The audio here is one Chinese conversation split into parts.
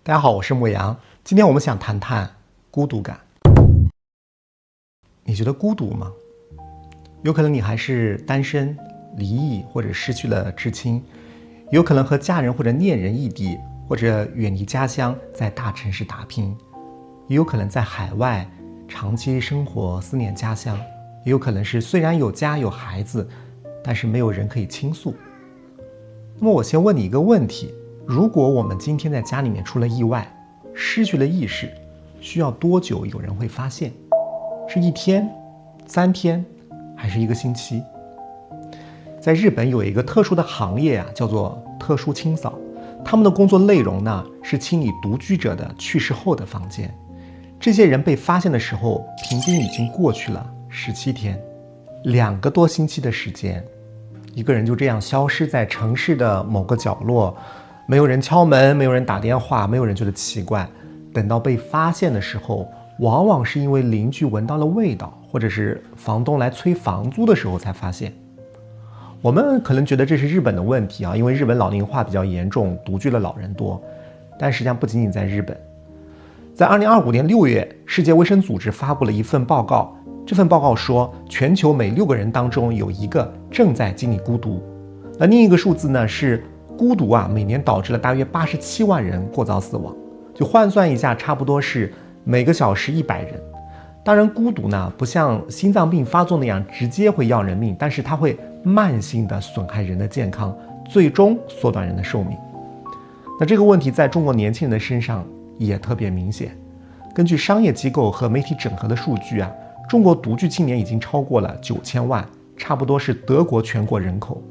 大家好，我是牧羊。今天我们想谈谈孤独感。你觉得孤独吗？有可能你还是单身、离异或者失去了至亲，有可能和家人或者恋人异地，或者远离家乡，在大城市打拼，也有可能在海外长期生活，思念家乡，也有可能是虽然有家有孩子，但是没有人可以倾诉。那么我先问你一个问题，如果我们今天在家里面出了意外，失去了意识，需要多久有人会发现？是1天、3天，还是1个星期？在日本有一个特殊的行业叫做特殊清扫，他们的工作内容呢是清理独居者的去世后的房间。这些人被发现的时候，平均已经过去了17天，2个多星期的时间，一个人就这样消失在城市的某个角落，没有人敲门，没有人打电话，没有人觉得奇怪。等到被发现的时候，往往是因为邻居闻到了味道，或者是房东来催房租的时候才发现。我们可能觉得这是日本的问题因为日本老龄化比较严重，独居的老人多。但实际上不仅仅在日本，在2025年6月，世界卫生组织发布了一份报告。这份报告说，全球每6个人当中有1个正在经历孤独。那另一个数字呢是孤独每年导致了大约87万人过早死亡，就换算一下，差不多是每个小时100人。当然，孤独呢不像心脏病发作那样直接会要人命，但是它会慢性的损害人的健康，最终缩短人的寿命。那这个问题在中国年轻人的身上也特别明显。根据商业机构和媒体整合的数据中国独居青年已经超过了9000万，差不多是德国全国人口。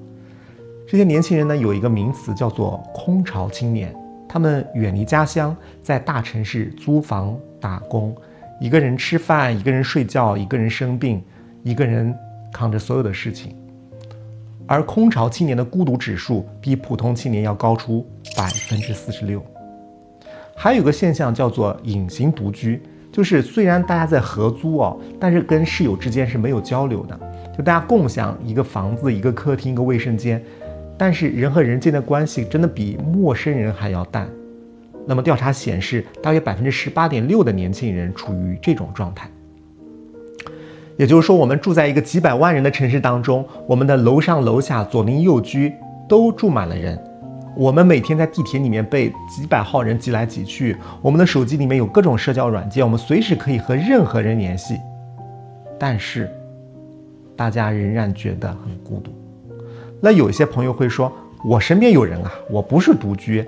这些年轻人呢有一个名词叫做空巢青年，他们远离家乡，在大城市租房打工，一个人吃饭，一个人睡觉，一个人生病，一个人扛着所有的事情。而空巢青年的孤独指数比普通青年要高出46%。还有个现象叫做隐形独居，就是虽然大家在合租但是跟室友之间是没有交流的，就大家共享一个房子、一个客厅、一个卫生间，但是人和人间的关系真的比陌生人还要淡。那么调查显示，大约18.6%的年轻人处于这种状态。也就是说，我们住在一个几百万人的城市当中，我们的楼上楼下、左邻右居都住满了人。我们每天在地铁里面被几百号人挤来挤去，我们的手机里面有各种社交软件，我们随时可以和任何人联系。但是大家仍然觉得很孤独。那有一些朋友会说，我身边有人我不是独居。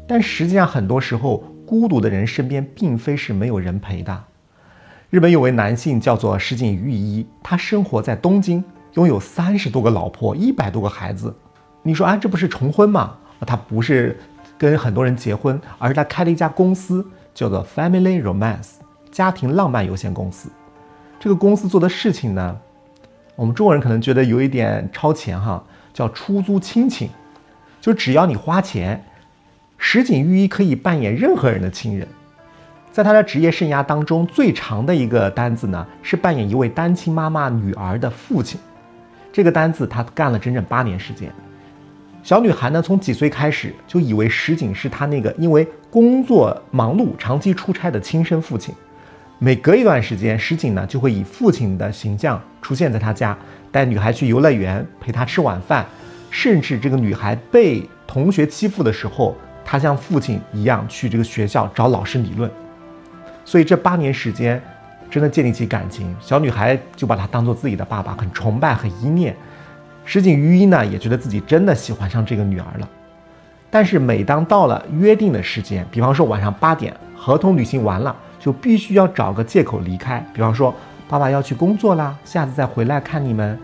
但实际上很多时候，孤独的人身边并非是没有人陪的。日本有位男性叫做石井裕一，他生活在东京，拥有30多个老婆，100多个孩子。你说这不是重婚吗？他不是跟很多人结婚，而是他开了一家公司，叫做 Family Romance 家庭浪漫有限公司。这个公司做的事情呢，我们中国人可能觉得有一点超前叫出租亲情。就只要你花钱，石井裕一可以扮演任何人的亲人。在他的职业生涯当中，最长的一个单子呢，是扮演一位单亲妈妈女儿的父亲。这个单子他干了整整8年时间。小女孩呢，从几岁开始就以为石井是她那个因为工作忙碌长期出差的亲生父亲。每隔一段时间，石井呢就会以父亲的形象出现在她家，带女孩去游乐园，陪她吃晚饭，甚至这个女孩被同学欺负的时候，他像父亲一样去这个学校找老师理论。所以这8年时间真的建立起感情，小女孩就把他当做自己的爸爸，很崇拜，很依恋。石井裕一呢也觉得自己真的喜欢上这个女儿了。但是每当到了约定的时间，比方说晚上8点，合同履行完了，就必须要找个借口离开，比方说爸爸要去工作啦，下次再回来看你们。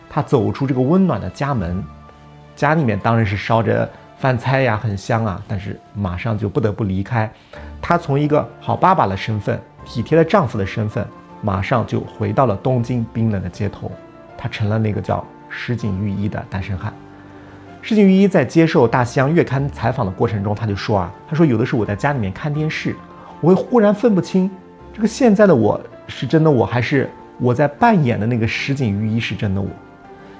他走出这个温暖的家门，家里面当然是烧着饭菜很香但是马上就不得不离开。他从一个好爸爸的身份、体贴的丈夫的身份，马上就回到了东京冰冷的街头。他成了那个叫石井裕一的单身汉。石井裕一在接受大西洋月刊采访的过程中，他就说他说有的时候我在家里面看电视，我会忽然分不清这个现在的我是真的我，还是我在扮演的那个石井裕一是真的我。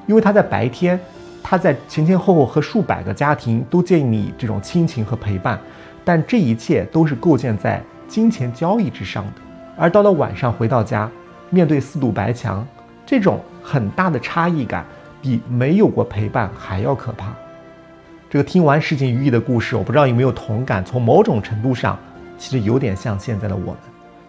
因为他在白天，他在前前后后和数百个家庭都建立这种亲情和陪伴，但这一切都是构建在金钱交易之上的。而到了晚上回到家，面对四堵白墙，这种很大的差异感比没有过陪伴还要可怕。这个听完市井鱼意的故事，我不知道有没有同感，从某种程度上其实有点像现在的我们，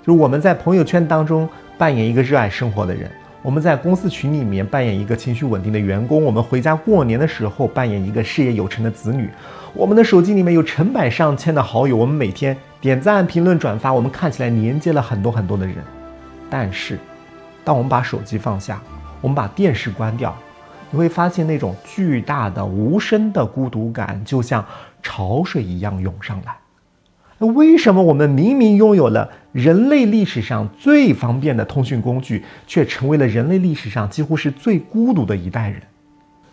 就是我们在朋友圈当中扮演一个热爱生活的人，我们在公司群里面扮演一个情绪稳定的员工，我们回家过年的时候扮演一个事业有成的子女，我们的手机里面有成百上千的好友，我们每天点赞评论转发，我们看起来连接了很多很多的人。但是当我们把手机放下，我们把电视关掉，你会发现那种巨大的无声的孤独感就像潮水一样涌上来。为什么我们明明拥有了人类历史上最方便的通讯工具，却成为了人类历史上几乎是最孤独的一代人？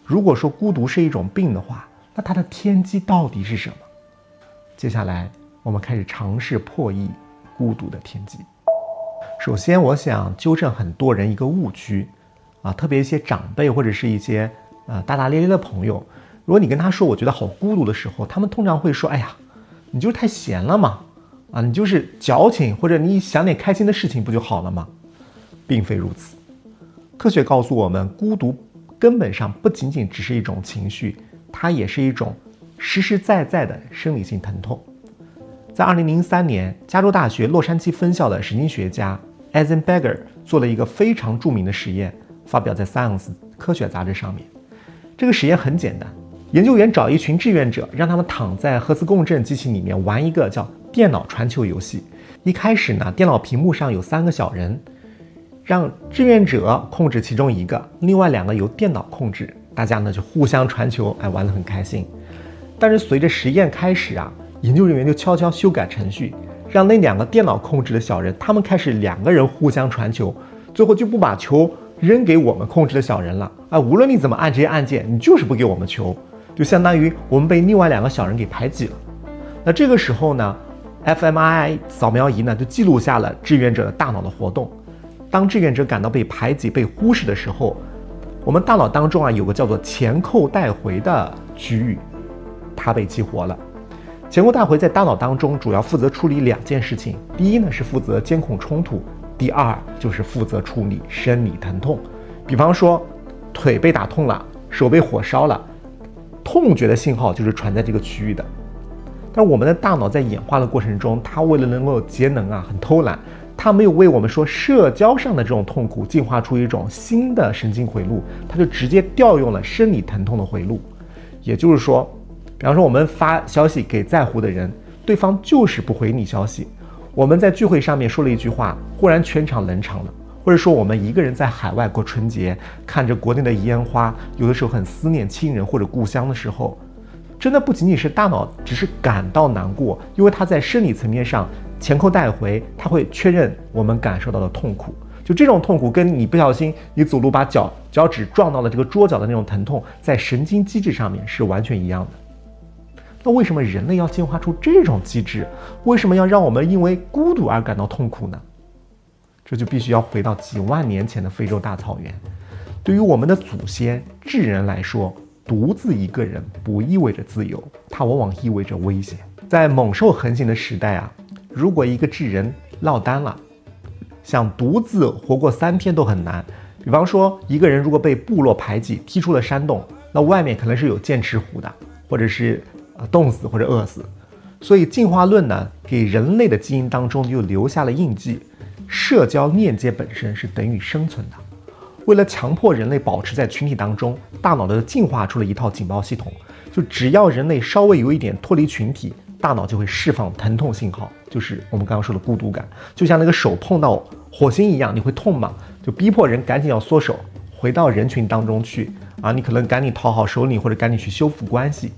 如果说孤独是一种病的话，那它的天机到底是什么？接下来我们开始尝试破译孤独的天机。首先我想纠正很多人一个误区特别一些长辈或者是一些大大咧咧的朋友，如果你跟他说我觉得好孤独的时候，他们通常会说，哎呀，你就是太闲了嘛，你就是矫情，或者你想点开心的事情不就好了吗？并非如此。科学告诉我们，孤独根本上不仅仅只是一种情绪，它也是一种实实在在的生理性疼痛。在2003年，加州大学洛杉矶分校的神经学家 Eisenberger 做了一个非常著名的实验，发表在 Science 科学杂志上面。这个实验很简单，研究员找一群志愿者，让他们躺在核磁共振机器里面玩一个叫电脑传球游戏。一开始呢，电脑屏幕上有3个小人，让志愿者控制其中一个，另外2个由电脑控制，大家呢就互相传球，玩得很开心。但是随着实验开始研究人员就悄悄修改程序，让那2个电脑控制的小人，他们开始2个人互相传球，最后就不把球扔给我们控制的小人了无论你怎么按这些按键，你就是不给我们球，就相当于我们被另外2个小人给排挤了。那这个时候呢 fMRI 扫描仪呢就记录下了志愿者的大脑的活动。当志愿者感到被排挤被忽视的时候，我们大脑当中有个叫做前扣带回的区域，它被激活了。前扣带回在大脑当中主要负责处理2件事情，第一呢是负责监控冲突，第二就是负责处理生理疼痛。比方说腿被打痛了，手被火烧了，痛觉的信号就是传在这个区域的。但我们的大脑在演化的过程中，它为了能够节能很偷懒，它没有为我们说社交上的这种痛苦进化出一种新的神经回路，它就直接调用了生理疼痛的回路。也就是说，比方说我们发消息给在乎的人，对方就是不回你消息。我们在聚会上面说了一句话，忽然全场冷场了。或者说我们一个人在海外过春节，看着国内的烟花，有的时候很思念亲人或者故乡的时候，真的不仅仅是大脑只是感到难过，因为它在生理层面上前扣带回，它会确认我们感受到的痛苦。就这种痛苦跟你不小心你走路把脚趾撞到了这个桌角的那种疼痛，在神经机制上面是完全一样的。那为什么人类要进化出这种机制？为什么要让我们因为孤独而感到痛苦呢？这就必须要回到几万年前的非洲大草原。对于我们的祖先智人来说，独自一个人不意味着自由，它往往意味着危险。在猛兽横行的时代如果一个智人落单了，想独自活过3天都很难。比方说一个人如果被部落排挤，踢出了山洞，那外面可能是有剑齿虎的，或者是冻死或者饿死。所以进化论呢，给人类的基因当中就留下了印记，社交链接本身是等于生存的。为了强迫人类保持在群体当中，大脑的进化出了一套警报系统，就只要人类稍微有一点脱离群体，大脑就会释放疼痛信号，就是我们刚刚说的孤独感。就像那个手碰到火星一样，你会痛吗？就逼迫人赶紧要缩手，回到人群当中去你可能赶紧讨好首领，或者赶紧去修复关系。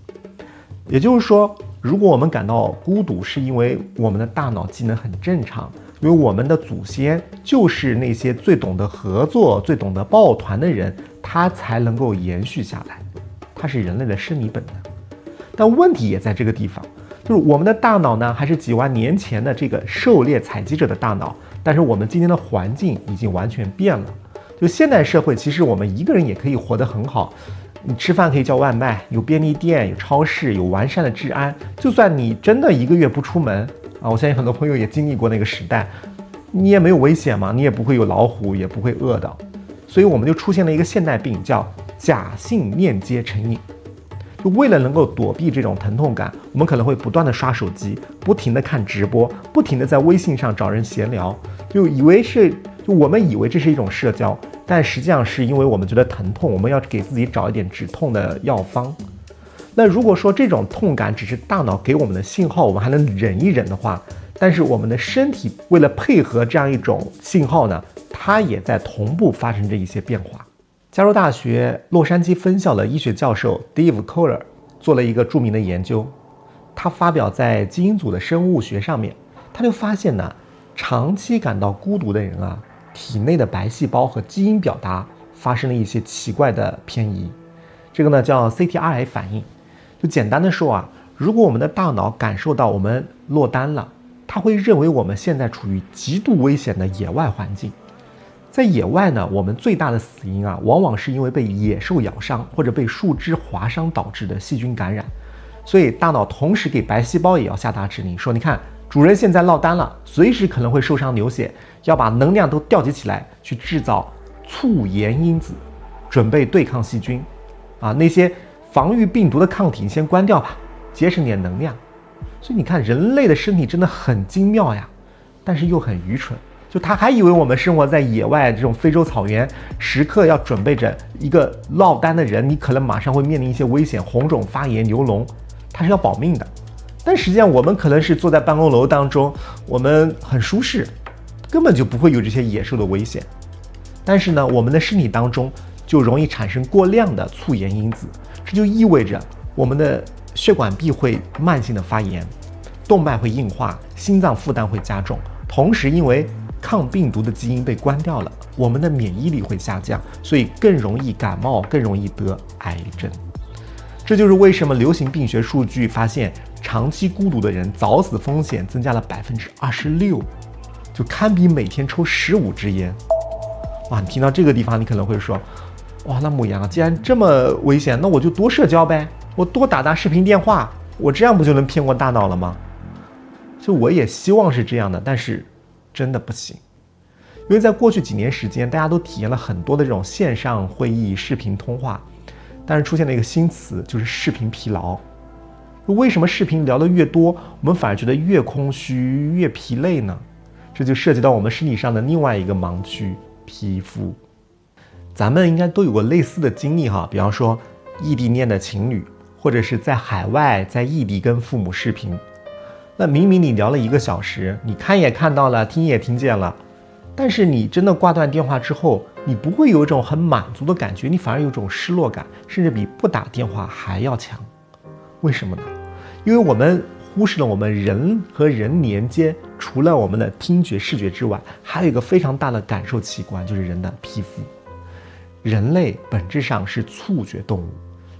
也就是说，如果我们感到孤独，是因为我们的大脑机能很正常，因为我们的祖先就是那些最懂得合作、最懂得抱团的人，他才能够延续下来，它是人类的生理本能。但问题也在这个地方，就是我们的大脑呢，还是几万年前的这个狩猎采集者的大脑，但是我们今天的环境已经完全变了。就现代社会，其实我们一个人也可以活得很好，你吃饭可以叫外卖，有便利店，有超市，有完善的治安。就算你真的1个月不出门啊，我相信很多朋友也经历过那个时代，你也没有危险嘛，你也不会有老虎，也不会饿到。所以我们就出现了一个现代病，叫假性链接成瘾。就为了能够躲避这种疼痛感，我们可能会不断的刷手机，不停的看直播，不停的在微信上找人闲聊，就我们以为这是一种社交，但实际上是因为我们觉得疼痛，我们要给自己找一点止痛的药方。那如果说这种痛感只是大脑给我们的信号，我们还能忍一忍的话，但是我们的身体为了配合这样一种信号呢，它也在同步发生着一些变化。加州大学洛杉矶分校的医学教授 Dave Kohler 做了一个著名的研究，他发表在基因组的生物学上面，他就发现呢，长期感到孤独的人啊，体内的白细胞和基因表达发生了一些奇怪的偏移，这个呢叫 CTRA 反应。就简单的说啊，如果我们的大脑感受到我们落单了，它会认为我们现在处于极度危险的野外环境。在野外呢，我们最大的死因啊，往往是因为被野兽咬伤或者被树枝划伤导致的细菌感染。所以大脑同时给白细胞也要下达指令，说你看，主人现在落单了，随时可能会受伤流血，要把能量都调集起来，去制造促炎因子，准备对抗细菌。那些防御病毒的抗体先关掉吧，节省点能量。所以你看，人类的身体真的很精妙呀，但是又很愚蠢。就他还以为我们生活在野外这种非洲草原，时刻要准备着一个落单的人，你可能马上会面临一些危险，红肿、发炎、流脓，他是要保命的。但实际上我们可能是坐在办公楼当中，我们很舒适，根本就不会有这些野兽的危险。但是呢，我们的身体当中就容易产生过量的促炎因子，这就意味着我们的血管壁会慢性的发炎，动脉会硬化，心脏负担会加重，同时因为抗病毒的基因被关掉了，我们的免疫力会下降，所以更容易感冒，更容易得癌症。这就是为什么流行病学数据发现，长期孤独的人早死风险增加了26%，就堪比每天抽15支烟。哇，你听到这个地方，你可能会说，哇，那母羊既然这么危险，那我就多社交呗，我多打视频电话，我这样不就能骗过大脑了吗？就我也希望是这样的，但是真的不行。因为在过去几年时间，大家都体验了很多的这种线上会议、视频通话，但是出现了一个新词，就是视频疲劳。为什么视频聊得越多，我们反而觉得越空虚、越疲累呢？这就涉及到我们身体上的另外一个盲区——皮肤。咱们应该都有过类似的经历哈，比方说异地恋的情侣，或者是在海外在异地跟父母视频。那明明你聊了1个小时，你看也看到了，听也听见了，但是你真的挂断电话之后，你不会有一种很满足的感觉，你反而有一种失落感，甚至比不打电话还要强。为什么呢？因为我们忽视了我们人和人连接，除了我们的听觉、视觉之外，还有一个非常大的感受器官，就是人的皮肤。人类本质上是触觉动物，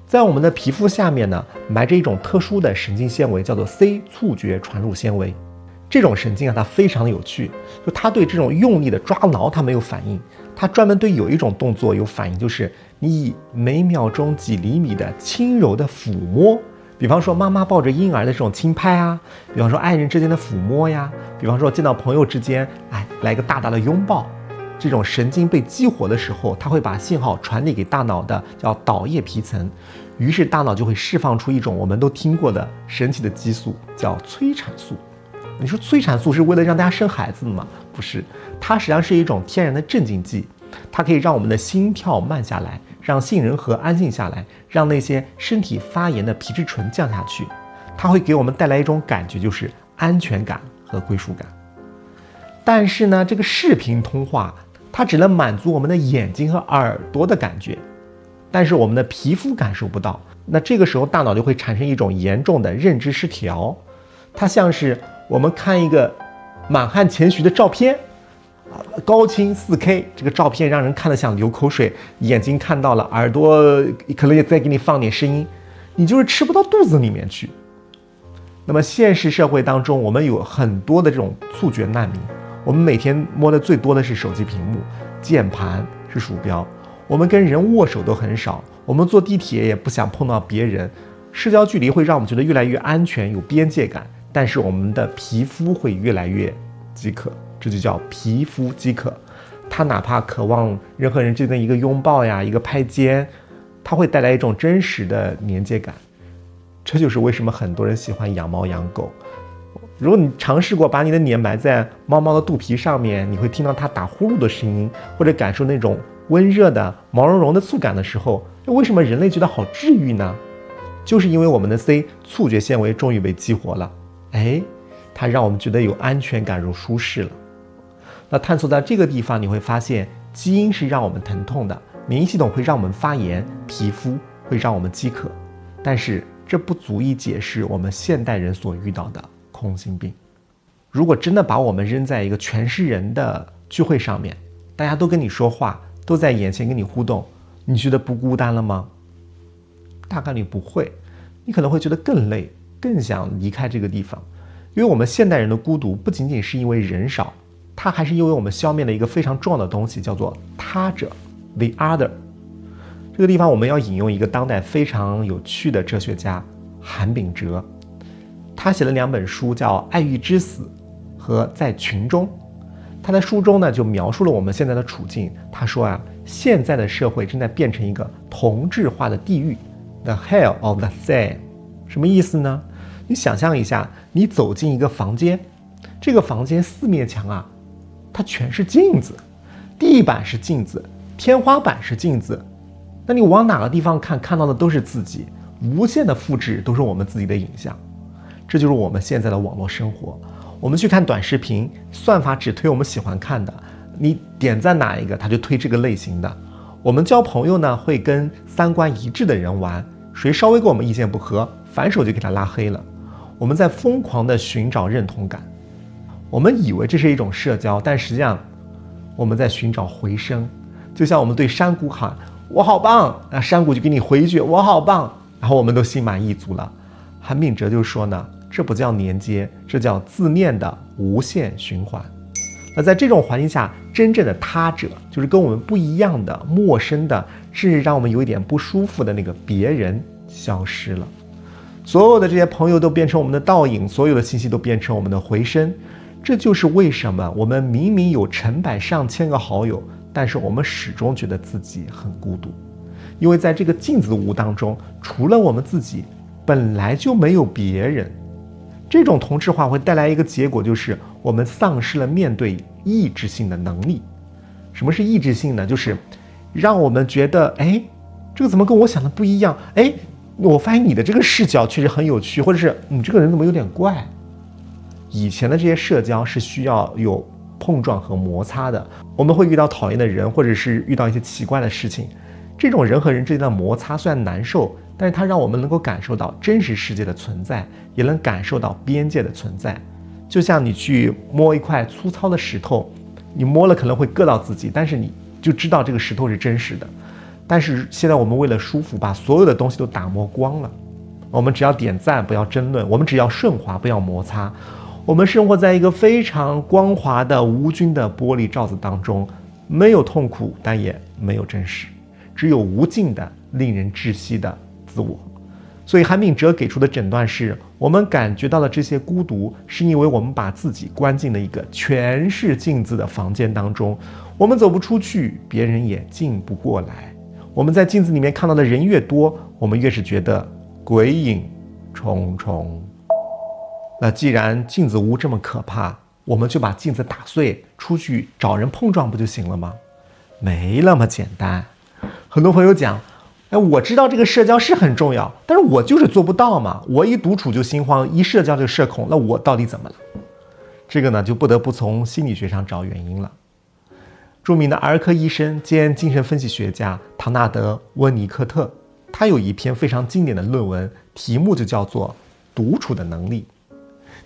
在我们的皮肤下面呢，埋着一种特殊的神经纤维，叫做 C 触觉传入纤维。这种神经它非常的有趣，就它对这种用力的抓挠它没有反应，它专门对有一种动作有反应，就是你以每秒钟几厘米的轻柔的抚摸，比方说妈妈抱着婴儿的这种轻拍啊，比方说爱人之间的抚摸呀，比方说见到朋友之间，来个大大的拥抱。这种神经被激活的时候，它会把信号传递给大脑的叫岛叶皮层，于是大脑就会释放出一种我们都听过的神奇的激素，叫催产素。你说催产素是为了让大家生孩子的吗？不是，它实际上是一种天然的镇静剂，它可以让我们的心跳慢下来，让杏仁核安静下来，让那些身体发炎的皮质醇降下去。它会给我们带来一种感觉，就是安全感和归属感。但是呢，这个视频通话它只能满足我们的眼睛和耳朵的感觉，但是我们的皮肤感受不到。那这个时候大脑就会产生一种严重的认知失调，它像是我们看一个满汉全席的照片，高清 4K， 这个照片让人看得想流口水，眼睛看到了，耳朵可能也再给你放点声音，你就是吃不到肚子里面去。那么现实社会当中，我们有很多的这种触觉难民，我们每天摸的最多的是手机屏幕，键盘是鼠标，我们跟人握手都很少，我们坐地铁也不想碰到别人，社交距离会让我们觉得越来越安全，有边界感，但是我们的皮肤会越来越饥渴，这就叫皮肤饥渴。它哪怕渴望人和人之间的一个拥抱呀，一个拍肩，它会带来一种真实的连接感。这就是为什么很多人喜欢养猫养狗。如果你尝试过把你的脸埋在猫猫的肚皮上面，你会听到它打呼噜的声音，或者感受那种温热的毛茸茸的触感的时候，为什么人类觉得好治愈呢？就是因为我们的 C 触觉纤维终于被激活了，它让我们觉得有安全感，有舒适了。那探索到这个地方，你会发现基因是让我们疼痛的，免疫系统会让我们发炎，皮肤会让我们饥渴，但是这不足以解释我们现代人所遇到的空心病。如果真的把我们扔在一个全是人的聚会上面，大家都跟你说话，都在眼前跟你互动，你觉得不孤单了吗？大概率不会，你可能会觉得更累，更想离开这个地方。因为我们现代人的孤独不仅仅是因为人少，它还是因为我们消灭了一个非常重要的东西，叫做他者 the other。 这个地方我们要引用一个当代非常有趣的哲学家韩炳哲，他写了2本书，叫《爱欲之死》和《在群中》。他在书中呢就描述了我们现在的处境。他说现在的社会正在变成一个同质化的地狱， The hell of the same。 什么意思呢？你想象一下，你走进一个房间，这个房间4面墙它全是镜子，地板是镜子，天花板是镜子，那你往哪个地方看，看到的都是自己，无限的复制都是我们自己的影像。这就是我们现在的网络生活。我们去看短视频，算法只推我们喜欢看的，你点赞哪一个，它就推这个类型的。我们交朋友呢，会跟3观一致的人玩，谁稍微跟我们意见不合，反手就给他拉黑了。我们在疯狂地寻找认同感，我们以为这是一种社交，但实际上我们在寻找回声。就像我们对山谷喊我好棒，那山谷就给你回一句我好棒，然后我们都心满意足了。韩炳哲就说呢，这不叫连接，这叫自恋的无限循环。那在这种环境下，真正的他者，就是跟我们不一样的、陌生的，甚至让我们有一点不舒服的那个别人消失了。所有的这些朋友都变成我们的倒影，所有的信息都变成我们的回声。这就是为什么我们明明有成百上千个好友，但是我们始终觉得自己很孤独。因为在这个镜子屋当中，除了我们自己，本来就没有别人。这种同质化会带来一个结果，就是我们丧失了面对意志性的能力。什么是意志性呢？就是让我们觉得这个怎么跟我想的不一样，我发现你的这个视角确实很有趣，或者是你这个人怎么有点怪。以前的这些社交是需要有碰撞和摩擦的，我们会遇到讨厌的人，或者是遇到一些奇怪的事情。这种人和人之间的摩擦虽然难受，但是它让我们能够感受到真实世界的存在，也能感受到边界的存在。就像你去摸一块粗糙的石头，你摸了可能会硌到自己，但是你就知道这个石头是真实的。但是现在我们为了舒服，把所有的东西都打磨光了。我们只要点赞，不要争论；我们只要顺滑，不要摩擦。我们生活在一个非常光滑的无菌的玻璃罩子当中，没有痛苦，但也没有真实，只有无尽的令人窒息的自我。所以韩炳哲给出的诊断是，我们感觉到的这些孤独，是因为我们把自己关进了一个全是镜子的房间当中，我们走不出去，别人也进不过来。我们在镜子里面看到的人越多，我们越是觉得鬼影重重。那既然镜子屋这么可怕，我们就把镜子打碎，出去找人碰撞不就行了吗？没那么简单。很多朋友讲，我知道这个社交是很重要，但是我就是做不到嘛。我一独处就心慌，一社交就社恐，那我到底怎么了？这个呢，就不得不从心理学上找原因了。著名的儿科医生兼精神分析学家唐纳德·温尼克特，他有一篇非常经典的论文，题目就叫做《独处的能力》。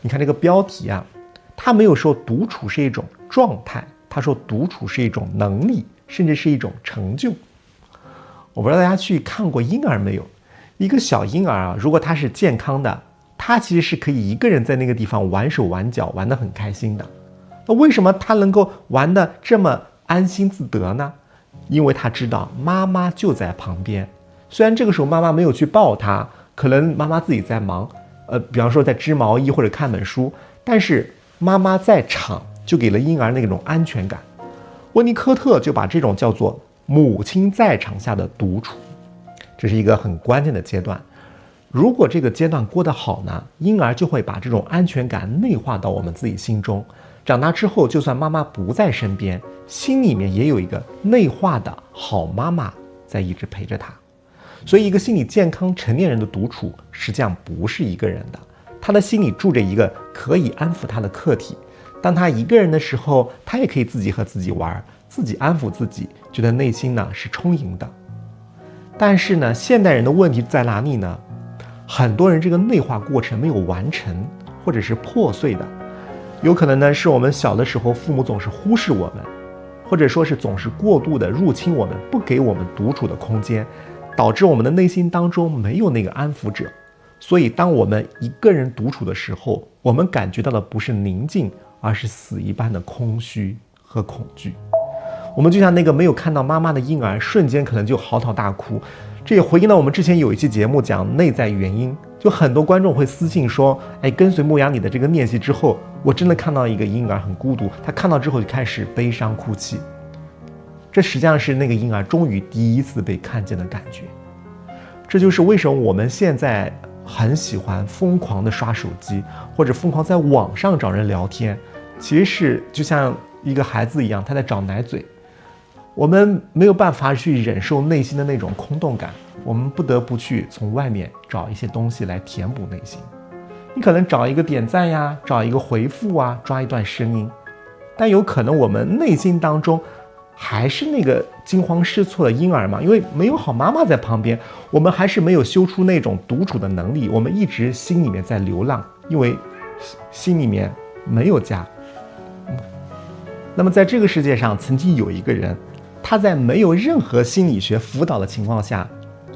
你看这个标题他没有说独处是一种状态，他说独处是一种能力，甚至是一种成就。我不知道大家去看过婴儿没有？一个小婴儿如果他是健康的，他其实是可以一个人在那个地方玩手玩脚，玩得很开心的。那为什么他能够玩得这么安心自得呢？因为他知道妈妈就在旁边，虽然这个时候妈妈没有去抱他，可能妈妈自己在忙，比方说在织毛衣或者看本书，但是妈妈在场就给了婴儿那种安全感。温尼科特就把这种叫做母亲在场下的独处，这是一个很关键的阶段。如果这个阶段过得好呢，婴儿就会把这种安全感内化到我们自己心中。长大之后，就算妈妈不在身边，心里面也有一个内化的好妈妈在一直陪着他。所以一个心理健康成年人的独处实际上不是一个人的，他的心里住着一个可以安抚他的客体。当他一个人的时候，他也可以自己和自己玩，自己安抚自己，觉得内心呢是充盈的。但是呢，现代人的问题在哪里呢？很多人这个内化过程没有完成，或者是破碎的。有可能呢是我们小的时候父母总是忽视我们，或者说是总是过度的入侵我们，不给我们独处的空间，导致我们的内心当中没有那个安抚者。所以当我们一个人独处的时候，我们感觉到的不是宁静，而是死一般的空虚和恐惧。我们就像那个没有看到妈妈的婴儿，瞬间可能就嚎啕大哭。这也回应到我们之前有一期节目讲内在原因，就很多观众会私信说，跟随牧羊你的这个练习之后，我真的看到一个婴儿很孤独，他看到之后就开始悲伤哭泣。这实际上是那个婴儿终于第一次被看见的感觉。这就是为什么我们现在很喜欢疯狂的刷手机，或者疯狂在网上找人聊天，其实是就像一个孩子一样，他在找奶嘴。我们没有办法去忍受内心的那种空洞感，我们不得不去从外面找一些东西来填补内心。你可能找一个点赞呀，找一个回复啊，抓一段声音，但有可能我们内心当中还是那个惊慌失措的婴儿嘛，因为没有好妈妈在旁边，我们还是没有修出那种独处的能力，我们一直心里面在流浪，因为心里面没有家。那么在这个世界上，曾经有一个人，他在没有任何心理学辅导的情况下，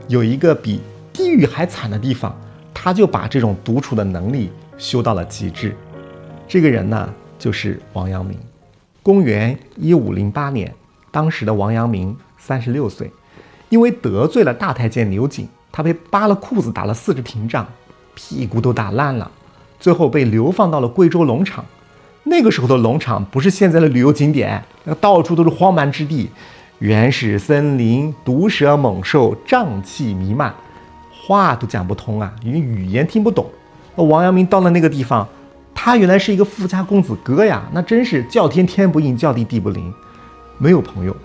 有一个比地狱还惨的地方，他就把这种独处的能力修到了极致。这个人呢，就是王阳明。公元1508年，当时的王阳明36岁，因为得罪了大太监刘瑾，他被扒了裤子打了40廷杖，屁股都打烂了，最后被流放到了贵州龙场。那个时候的龙场不是现在的旅游景点，那到处都是荒蛮之地，原始森林，毒蛇猛兽，瘴气弥漫，话都讲不通啊，因为语言听不懂。王阳明到了那个地方，他原来是一个富家公子哥呀，那真是叫天天不应，叫地地不灵，没有朋友，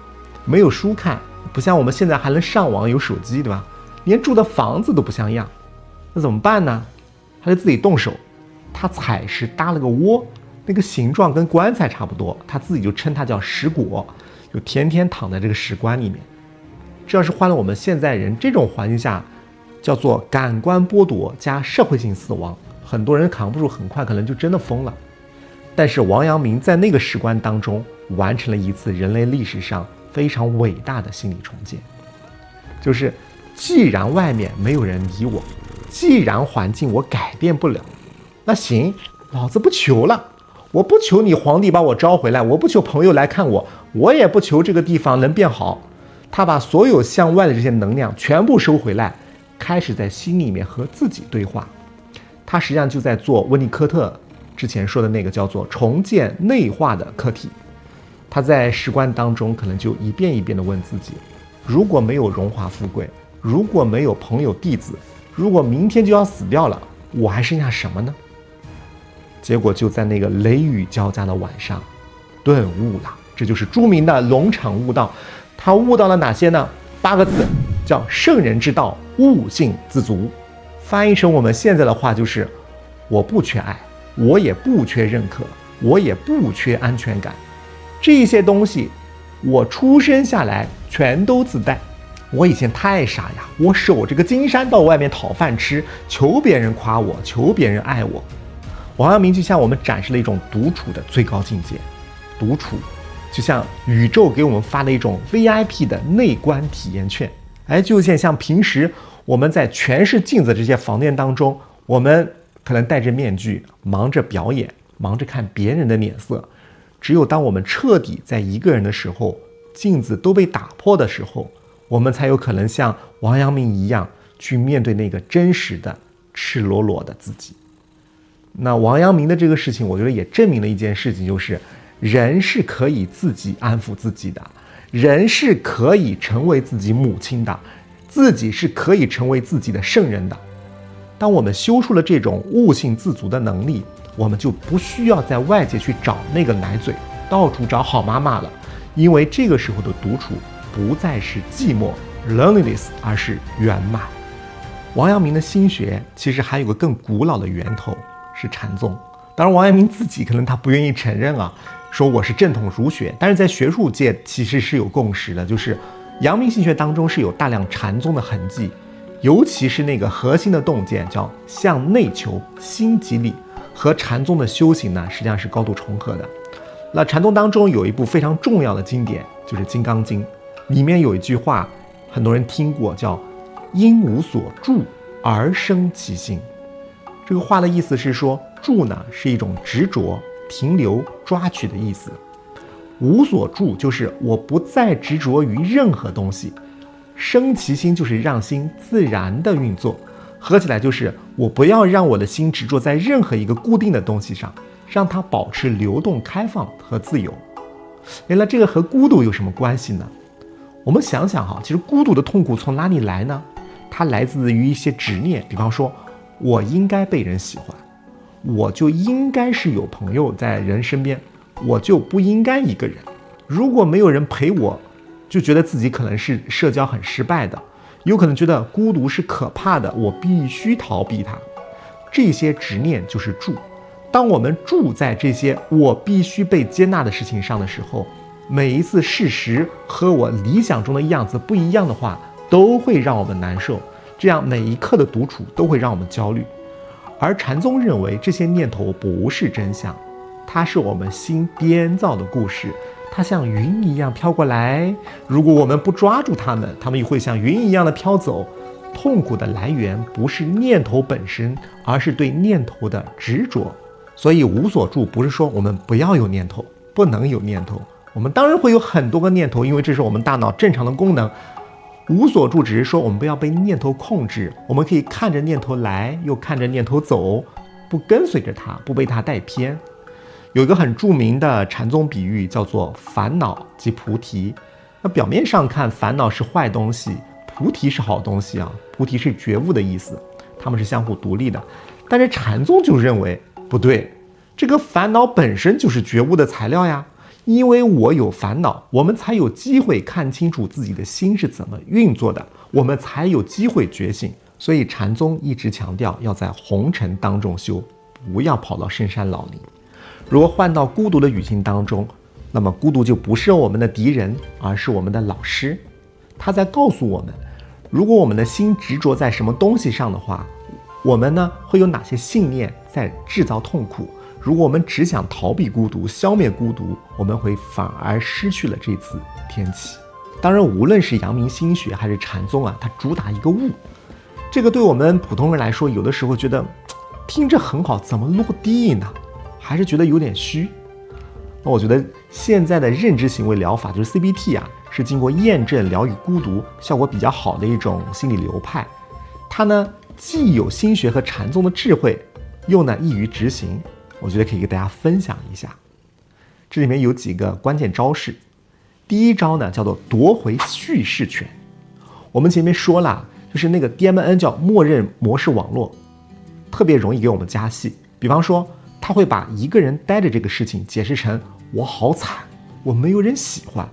没有书看，不像我们现在还能上网有手机，对吧？连住的房子都不像样，那怎么办呢？他就自己动手，他采石搭了个窝，那个形状跟棺材差不多，他自己就称它叫石椁，就天天躺在这个石棺里面。这要是换了我们现在人，这种环境下叫做感官剥夺加社会性死亡，很多人扛不住，很快可能就真的疯了。但是王阳明在那个石棺当中完成了一次人类历史上非常伟大的心理重建，就是既然外面没有人理我，既然环境我改变不了，那行，老子不求了，我不求你皇帝把我招回来，我不求朋友来看我，我也不求这个地方能变好。他把所有向外的这些能量全部收回来，开始在心里面和自己对话。他实际上就在做温尼科特之前说的那个叫做重建内化的课题。他在石棺当中可能就一遍一遍地问自己，如果没有荣华富贵，如果没有朋友弟子，如果明天就要死掉了，我还剩下什么呢？结果就在那个雷雨交加的晚上顿悟了，这就是著名的龙场悟道。他悟到了哪些呢？8个字，叫圣人之道，悟性自足。翻译成我们现在的话就是，我不缺爱，我也不缺认可，我也不缺安全感，这些东西我出生下来全都自带。我以前太傻呀，我守着个金山到外面讨饭吃，求别人夸我，求别人爱我。王阳明就向我们展示了一种独处的最高境界。独处就像宇宙给我们发的一种 VIP 的内观体验券，就像平时我们在全是镜子这些房间当中，我们可能戴着面具，忙着表演，忙着看别人的脸色。只有当我们彻底在一个人的时候，镜子都被打破的时候，我们才有可能像王阳明一样去面对那个真实的赤裸裸的自己。那王阳明的这个事情，我觉得也证明了一件事情，就是人是可以自己安抚自己的，人是可以成为自己母亲的，自己是可以成为自己的圣人的。当我们修出了这种悟性自足的能力，我们就不需要在外界去找那个奶嘴，到处找好妈妈了，因为这个时候的独处不再是寂寞 loneliness， 而是圆满。王阳明的心学其实还有个更古老的源头，是禅宗。当然王阳明自己可能他不愿意承认啊，说我是正统儒学，但是在学术界其实是有共识的，就是阳明心学当中是有大量禅宗的痕迹，尤其是那个核心的洞见叫向内求，心即理，和禅宗的修行呢实际上是高度重合的。那禅宗当中有一部非常重要的经典就是《金刚经》，里面有一句话很多人听过，叫因无所住而生其心。这个话的意思是说，住呢是一种执着、停留、抓取的意思，无所住就是我不再执着于任何东西，生其心就是让心自然的运作，合起来就是我不要让我的心执着在任何一个固定的东西上，让它保持流动、开放和自由。那这个和孤独有什么关系呢？我们想想哈，其实孤独的痛苦从哪里来呢？它来自于一些执念，比方说我应该被人喜欢，我就应该是有朋友在人身边，我就不应该一个人，如果没有人陪我，就觉得自己可能是社交很失败的，有可能觉得孤独是可怕的，我必须逃避它。这些执念就是住。当我们住在这些我必须被接纳的事情上的时候，每一次事实和我理想中的样子不一样的话，都会让我们难受，这样每一刻的独处都会让我们焦虑。而禅宗认为这些念头不是真相，它是我们心编造的故事，它像云一样飘过来，如果我们不抓住它们，它们也会像云一样的飘走。痛苦的来源不是念头本身，而是对念头的执着。所以无所住不是说我们不要有念头，不能有念头，我们当然会有很多个念头，因为这是我们大脑正常的功能。无所住只是说我们不要被念头控制，我们可以看着念头来，又看着念头走，不跟随着它，不被它带偏。有一个很著名的禅宗比喻叫做烦恼即菩提。那表面上看烦恼是坏东西，菩提是好东西啊，菩提是觉悟的意思，它们是相互独立的。但是禅宗就认为不对，这个烦恼本身就是觉悟的材料呀，因为我有烦恼，我们才有机会看清楚自己的心是怎么运作的，我们才有机会觉醒。所以禅宗一直强调要在红尘当中修，不要跑到深山老林。如果换到孤独的语境当中，那么孤独就不是我们的敌人，而是我们的老师。他在告诉我们，如果我们的心执着在什么东西上的话，我们呢会有哪些信念在制造痛苦。如果我们只想逃避孤独，消灭孤独，我们会反而失去了这次天启。当然无论是阳明心学还是禅宗啊，它主打一个悟，这个对我们普通人来说，有的时候觉得听着很好，怎么落地呢？还是觉得有点虚。那我觉得现在的认知行为疗法就是 CBT 啊，是经过验证疗愈孤独效果比较好的一种心理流派。它呢既有心学和禅宗的智慧，又呢易于执行，我觉得可以给大家分享一下。这里面有几个关键招式。第一招呢叫做夺回叙事权。我们前面说了，就是那个 DMN 叫默认模式网络，特别容易给我们加戏。比方说他会把一个人待着这个事情解释成我好惨，我没有人喜欢。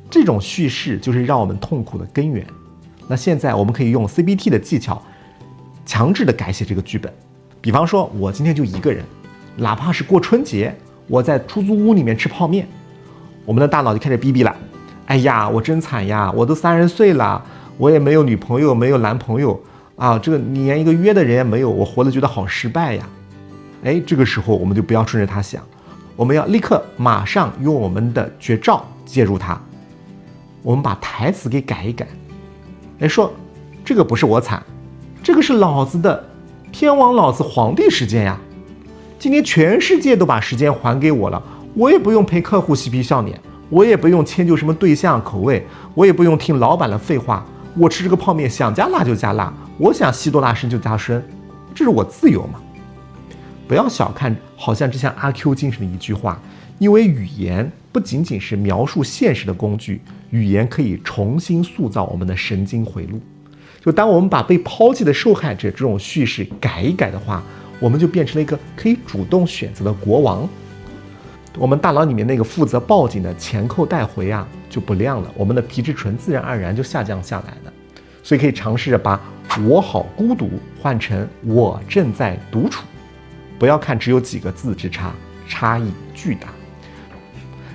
这种叙事就是让我们痛苦的根源。那现在我们可以用 CBT 的技巧强制的改写这个剧本。比方说我今天就一个人，哪怕是过春节，我在出租屋里面吃泡面，我们的大脑就开始逼逼了。哎呀，我真惨呀，我都30岁了，我也没有女朋友，没有男朋友啊，这个连一个约的人也没有，我活得觉得好失败呀。这个时候我们就不要顺着他想，我们要立刻马上用我们的绝招介入他。我们把台词给改一改，说这个不是我惨，这个是老子的天王老子皇帝时间呀，今天全世界都把时间还给我了，我也不用陪客户嬉皮笑脸，我也不用迁就什么对象口味，我也不用听老板的废话。我吃这个泡面想加辣就加辣，我想西多辣参就加参，这是我自由嘛。不要小看好像这像阿 Q 精神的一句话，因为语言不仅仅是描述现实的工具，语言可以重新塑造我们的神经回路。就当我们把被抛弃的受害者这种叙事改一改的话，我们就变成了一个可以主动选择的国王。我们大脑里面那个负责报警的前扣带回啊就不亮了，我们的皮质醇自然而然就下降下来了。所以可以尝试着把我好孤独换成我正在独处，不要看只有几个字之差，差异巨大。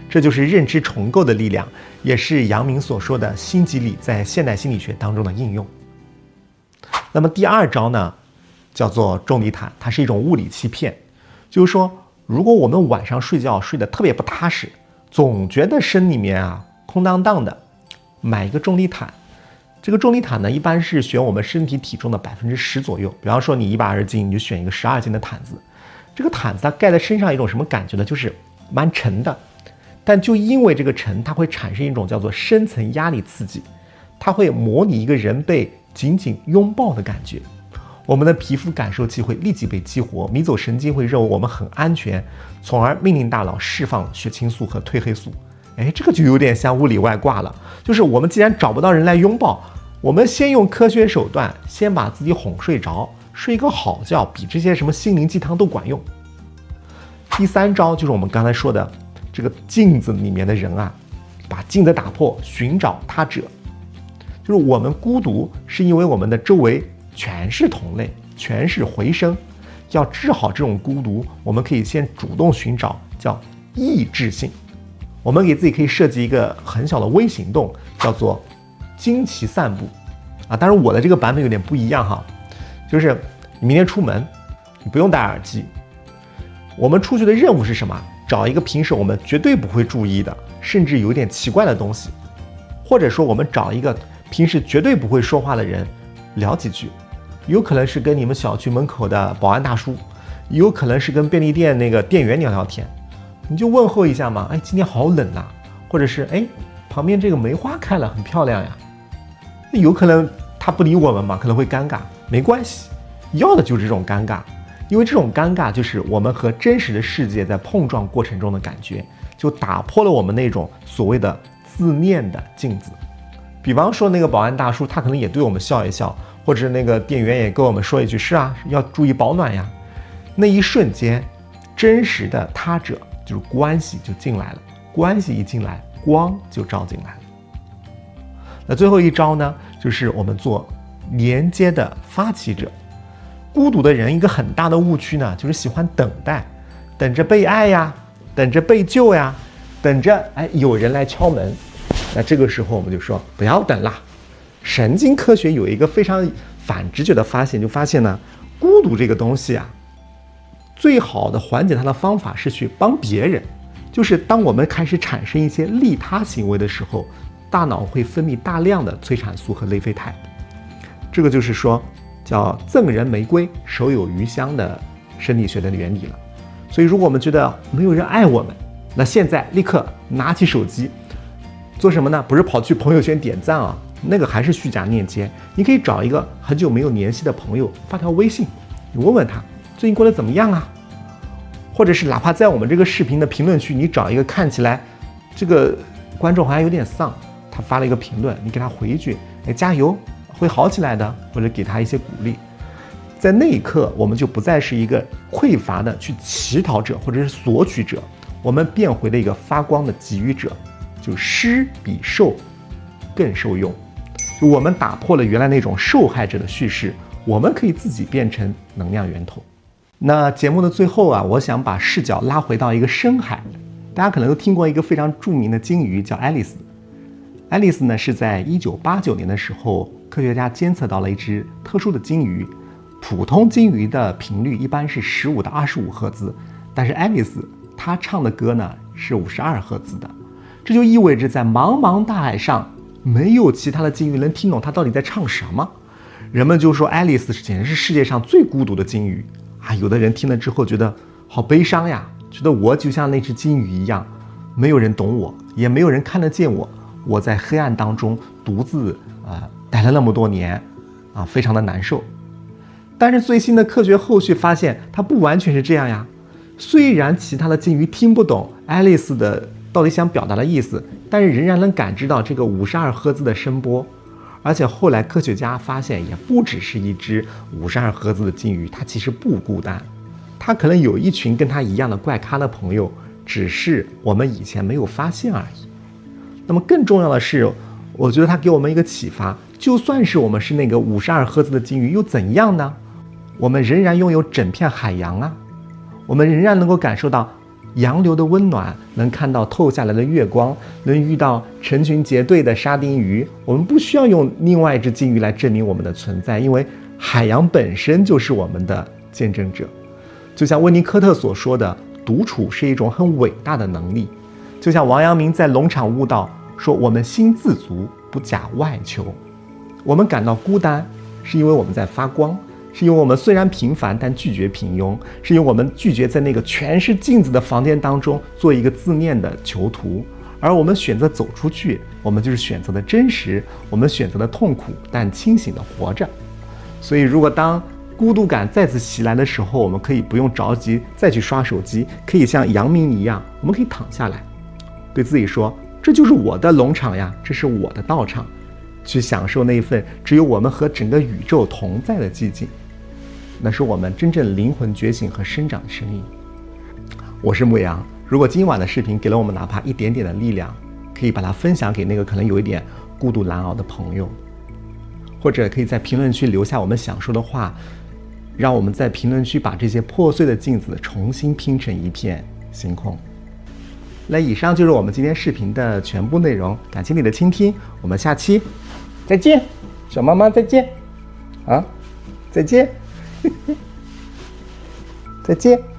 这就是认知重构的力量，也是阳明所说的心即理在现代心理学当中的应用。那么第二招呢，叫做重力毯，它是一种物理欺骗。就是说，如果我们晚上睡觉睡得特别不踏实，总觉得身里面啊空荡荡的，买一个重力毯。这个重力毯呢，一般是选我们身体体重的10%左右。比方说你120斤，你就选一个12斤的毯子。这个毯子它盖在身上一种什么感觉呢？就是蛮沉的。但就因为这个沉，它会产生一种叫做深层压力刺激，它会模拟一个人被紧紧拥抱的感觉。我们的皮肤感受器会立即被激活，迷走神经会认为我们很安全，从而命令大脑释放血清素和褪黑素。这个就有点像物理外挂了。就是我们既然找不到人来拥抱，我们先用科学手段，先把自己哄睡着，睡一个好觉，比这些什么心灵鸡汤都管用。第三招就是我们刚才说的这个镜子里面的人啊，把镜子打破，寻找他者。就是我们孤独是因为我们的周围全是同类，全是回声。要治好这种孤独，我们可以先主动寻找叫抑制性。我们给自己可以设计一个很小的微行动，叫做惊奇散步啊。当然我的这个版本有点不一样哈，就是你明天出门，你不用戴耳机。我们出去的任务是什么？找一个平时我们绝对不会注意的，甚至有点奇怪的东西，或者说我们找一个平时绝对不会说话的人聊几句，有可能是跟你们小区门口的保安大叔，有可能是跟便利店那个店员聊聊天，你就问候一下嘛，今天好冷啊，或者是旁边这个梅花开了很漂亮呀。有可能他不理我们嘛，可能会尴尬，没关系，要的就是这种尴尬。因为这种尴尬就是我们和真实的世界在碰撞过程中的感觉，就打破了我们那种所谓的自恋的镜子。比方说那个保安大叔，他可能也对我们笑一笑，或者那个店员也跟我们说一句，是啊，要注意保暖呀。那一瞬间，真实的他者就是关系就进来了，关系一进来，光就照进来了。那最后一招呢，就是我们做连接的发起者。孤独的人一个很大的误区呢，就是喜欢等待，等着被爱呀，等着被救呀，等着有人来敲门。那这个时候我们就说不要等啦。神经科学有一个非常反直觉的发现，就发现呢，孤独这个东西啊，最好的缓解它的方法是去帮别人。就是当我们开始产生一些利他行为的时候，大脑会分泌大量的催产素和内啡肽。这个就是说叫赠人玫瑰手有余香的生理学的原理了。所以如果我们觉得没有人爱我们，那现在立刻拿起手机做什么呢？不是跑去朋友圈点赞啊，那个还是虚假链接。你可以找一个很久没有联系的朋友，发条微信，你问问他最近过得怎么样啊。或者是哪怕在我们这个视频的评论区，你找一个看起来这个观众好像有点丧，他发了一个评论，你给他回一句加油，会好起来的，或者给他一些鼓励。在那一刻，我们就不再是一个匮乏的去乞讨者或者是索取者，我们变回了一个发光的给予者，就施比受更受用。就我们打破了原来那种受害者的叙事，我们可以自己变成能量源头。那节目的最后啊，我想把视角拉回到一个深海。大家可能都听过一个非常著名的鲸鱼叫爱丽丝。爱丽丝呢是在1989年的时候，科学家监测到了一只特殊的鲸鱼。普通鲸鱼的频率一般是15到25赫兹，但是爱丽丝她唱的歌呢是52赫兹的。这就意味着在茫茫大海上，没有其他的鲸鱼能听懂它到底在唱什么。人们就说爱丽丝简直是世界上最孤独的鲸鱼啊！有的人听了之后觉得好悲伤呀，觉得我就像那只鲸鱼一样，没有人懂我，也没有人看得见我在黑暗当中独自待了那么多年非常的难受。但是最新的科学后续发现，它不完全是这样呀。虽然其他的鲸鱼听不懂爱丽丝的到底想表达的意思，但是仍然能感知到这个52赫兹的声波。而且后来科学家发现，也不只是一只52赫兹的鲸鱼，它其实不孤单，它可能有一群跟它一样的怪咖的朋友，只是我们以前没有发现而已。那么更重要的是，我觉得它给我们一个启发，就算是我们是那个52赫兹的鲸鱼又怎样呢？我们仍然拥有整片海洋啊，我们仍然能够感受到洋流的温暖，能看到透下来的月光，能遇到成群结队的沙丁鱼。我们不需要用另外一只鲸鱼来证明我们的存在，因为海洋本身就是我们的见证者。就像温尼科特所说的，独处是一种很伟大的能力。就像王阳明在龙场悟道说，我们心自足，不假外求。我们感到孤单，是因为我们在发光，是因为我们虽然平凡，但拒绝平庸，是因为我们拒绝在那个全是镜子的房间当中做一个自恋的囚徒，而我们选择走出去，我们就是选择的真实，我们选择的痛苦但清醒的活着。所以如果当孤独感再次袭来的时候，我们可以不用着急再去刷手机，可以像阳明一样，我们可以躺下来，对自己说，这就是我的龙场呀，这是我的道场，去享受那一份只有我们和整个宇宙同在的寂静，那是我们真正灵魂觉醒和生长的声音。我是牧羊，如果今晚的视频给了我们哪怕一点点的力量，可以把它分享给那个可能有一点孤独难熬的朋友，或者可以在评论区留下我们想说的话，让我们在评论区把这些破碎的镜子重新拼成一片星空。那以上就是我们今天视频的全部内容，感谢你的倾听，我们下期再见，小妈妈再见，再见，再见。